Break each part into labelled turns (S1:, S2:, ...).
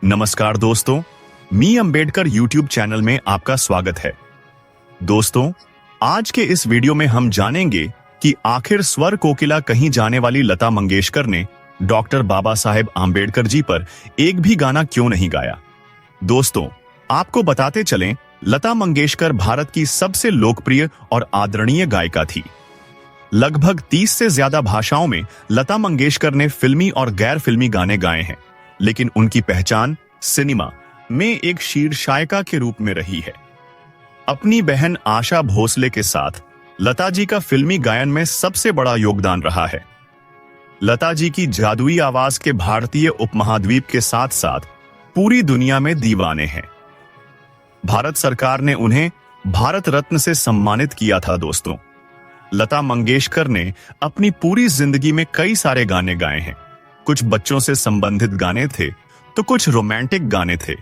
S1: नमस्कार दोस्तों, मी Ambedkar YouTube channel में आपका स्वागत है। दोस्तों, आज के इस वीडियो में हम जानेंगे कि आखिर स्वर कोकिला कहीं जाने वाली लता मंगेशकर ने डॉक्टर बाबा साहेब आम्बेडकर जी पर एक भी गाना क्यों नहीं गाया। दोस्तों, आपको बताते चलें, लता मंगेशकर भारत की सबसे लोकप्रिय और आदरणीय गायिका थी। लगभग 30 से ज्यादा भाषाओं में लता मंगेशकर ने फिल्मी और गैर फिल्मी गाने गाए हैं, लेकिन उनकी पहचान सिनेमा में एक शीर्षायिका के रूप में रही है। अपनी बहन आशा भोसले के साथ लता जी का फिल्मी गायन में सबसे बड़ा योगदान रहा है। लता जी की जादुई आवाज के भारतीय उपमहाद्वीप के साथ साथ पूरी दुनिया में दीवाने हैं। भारत सरकार ने उन्हें भारत रत्न से सम्मानित किया था। दोस्तों, लता मंगेशकर ने अपनी पूरी जिंदगी में कई सारे गाने गाए हैं। कुछ बच्चों से संबंधित गाने थे तो कुछ रोमांटिक गाने थे।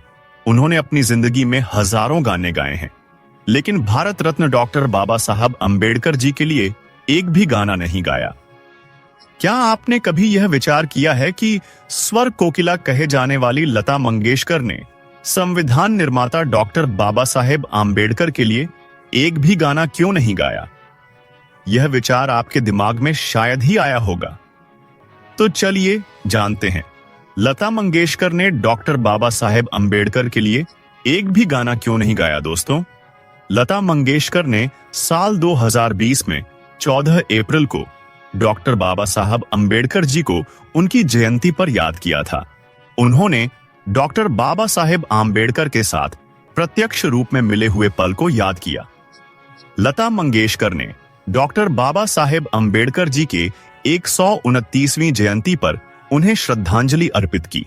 S1: उन्होंने अपनी जिंदगी में हजारों गाने गाए हैं, लेकिन भारत रत्न डॉक्टर बाबा साहब अंबेडकर जी के लिए एक भी गाना नहीं गाया। क्या आपने कभी यह विचार किया है कि स्वर कोकिला कहे जाने वाली लता मंगेशकर ने संविधान निर्माता डॉक्टर बाबा साहेब आम्बेडकर के लिए एक भी गाना क्यों नहीं गाया? यह विचार आपके दिमाग में शायद ही आया होगा। तो चलिए जानते हैं, लता मंगेशकर ने डॉक्टर बाबा साहेब अंबेडकर के लिए एक भी गाना क्यों नहीं गाया। दोस्तों, लता मंगेशकर ने साल 2020 में 14 अप्रैल को डॉक्टर बाबा साहब अंबेडकर जी को उनकी जयंती पर याद किया था। उन्होंने डॉक्टर बाबा साहेब आम्बेडकर के साथ प्रत्यक्ष रूप में मिले हुए पल को याद किया। लता मंगेशकर ने डॉक्टर बाबा साहेब अंबेडकर जी के 129वीं जयंती पर उन्हें श्रद्धांजलि अर्पित की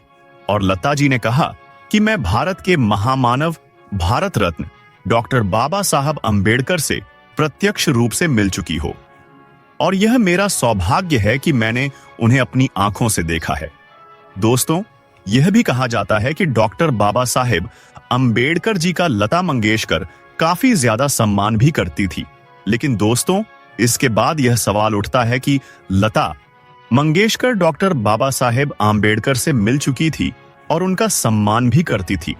S1: और लता जी ने कहा कि मैं भारत के महामानव भारत रत्न डॉक्टर बाबा साहब अंबेडकर से प्रत्यक्ष रूप से मिल चुकी हो और यह मेरा सौभाग्य है कि मैंने उन्हें अपनी आंखों से देखा है। दोस्तों, यह भी कहा जाता है कि डॉक्टर बाबा साहेब अंबेडकर जी का लता मंगेशकर काफी ज्यादा सम्मान भी करती थी। लेकिन दोस्तों, इसके बाद यह सवाल उठता है कि लता मंगेशकर डॉक्टर बाबा साहेब आम्बेडकर से मिल चुकी थी और उनका सम्मान भी करती थी,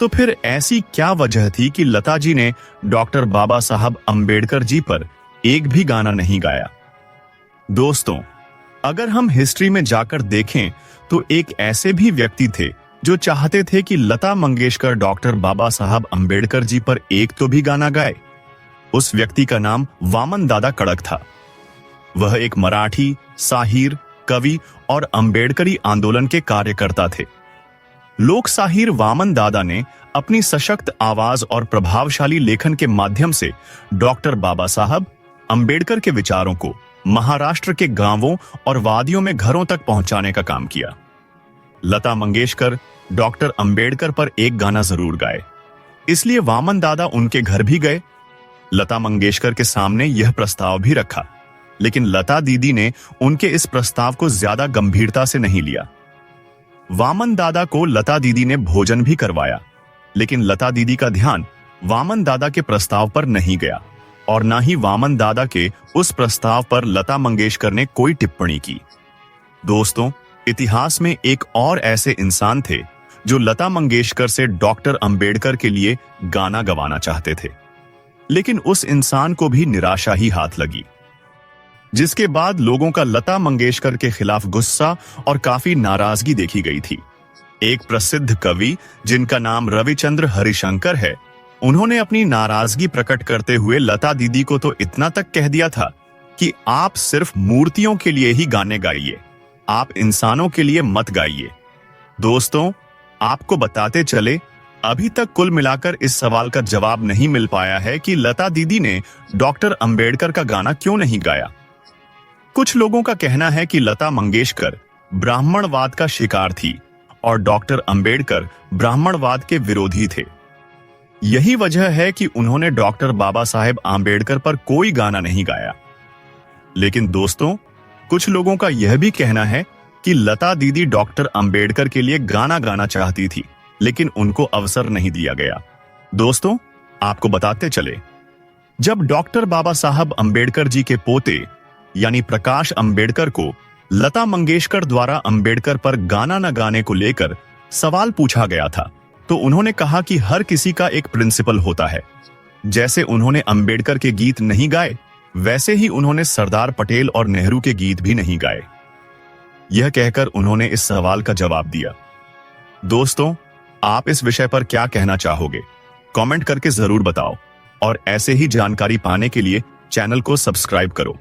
S1: तो फिर ऐसी क्या वजह थी कि लता जी ने डॉक्टर बाबा साहब आम्बेडकर जी पर एक भी गाना नहीं गाया? दोस्तों, अगर हम हिस्ट्री में जाकर देखें तो एक ऐसे भी व्यक्ति थे जो चाहते थे कि लता मंगेशकर डॉक्टर बाबा साहब आम्बेडकर जी पर एक तो भी गाना गाए। उस व्यक्ति का नाम वामन दादा कड़क था। वह एक मराठी साहिर, कवि और अंबेडकरी आंदोलन के कार्यकर्ता थे। लोक साहिर वामन दादा ने अपनी सशक्त आवाज और प्रभावशाली लेखन के माध्यम से डॉक्टर बाबा साहब अंबेडकर के विचारों को महाराष्ट्र के गांवों और वादियों में घरों तक पहुंचाने का काम किया। लता मंगेशकर डॉक्टर अंबेडकर पर एक गाना जरूर गाए, इसलिए वामन दादा उनके घर भी गए। लता मंगेशकर के सामने यह प्रस्ताव भी रखा, लेकिन लता दीदी ने उनके इस प्रस्ताव को ज्यादा गंभीरता से नहीं लिया। वामन दादा को लता दीदी ने भोजन भी करवाया, लेकिन लता दीदी का ध्यान वामन दादा के प्रस्ताव पर नहीं गया और ना ही वामन दादा के उस प्रस्ताव पर लता मंगेशकर ने कोई टिप्पणी की। दोस्तों, इतिहास में एक और ऐसे इंसान थे जो लता मंगेशकर से डॉक्टर अंबेडकर के लिए गाना गवाना चाहते थे, लेकिन उस इंसान को भी निराशा ही हाथ लगी, जिसके बाद लोगों का लता मंगेशकर के खिलाफ गुस्सा और काफी नाराजगी देखी गई थी। एक प्रसिद्ध कवि जिनका नाम रविचंद्र हरिशंकर है, उन्होंने अपनी नाराजगी प्रकट करते हुए लता दीदी को तो इतना तक कह दिया था कि आप सिर्फ मूर्तियों के लिए ही गाने गाइए, आप इंसानों के लिए मत गाइए। दोस्तों, आपको बताते चले, अभी तक कुल मिलाकर इस सवाल का जवाब नहीं मिल पाया है कि लता दीदी ने डॉक्टर अंबेडकर का गाना क्यों नहीं गाया। कुछ लोगों का कहना है कि लता मंगेशकर ब्राह्मणवाद का शिकार थी और डॉक्टर अंबेडकर ब्राह्मणवाद के विरोधी थे। यही वजह है कि उन्होंने डॉक्टर बाबा साहेब आम्बेडकर पर कोई गाना नहीं गाया। लेकिन दोस्तों, कुछ लोगों का यह भी कहना है कि लता दीदी डॉक्टर अंबेडकर के लिए गाना गाना चाहती थी, लेकिन उनको अवसर नहीं दिया गया। दोस्तों, आपको बताते चले, जब डॉक्टर बाबा साहब अंबेडकर जी के पोते यानी प्रकाश अंबेडकर को लता मंगेशकर द्वारा अंबेडकर पर गाना न गाने को लेकर सवाल पूछा गया था तो उन्होंने कहा कि हर किसी का एक प्रिंसिपल होता है। जैसे उन्होंने अंबेडकर के गीत नहीं गाए, वैसे ही उन्होंने सरदार पटेल और नेहरू के गीत भी नहीं गाए। यह कहकर उन्होंने इस सवाल का जवाब दिया। दोस्तों, आप इस विषय पर क्या कहना चाहोगे? कमेंट करके जरूर बताओ और ऐसे ही जानकारी पाने के लिए चैनल को सब्सक्राइब करो।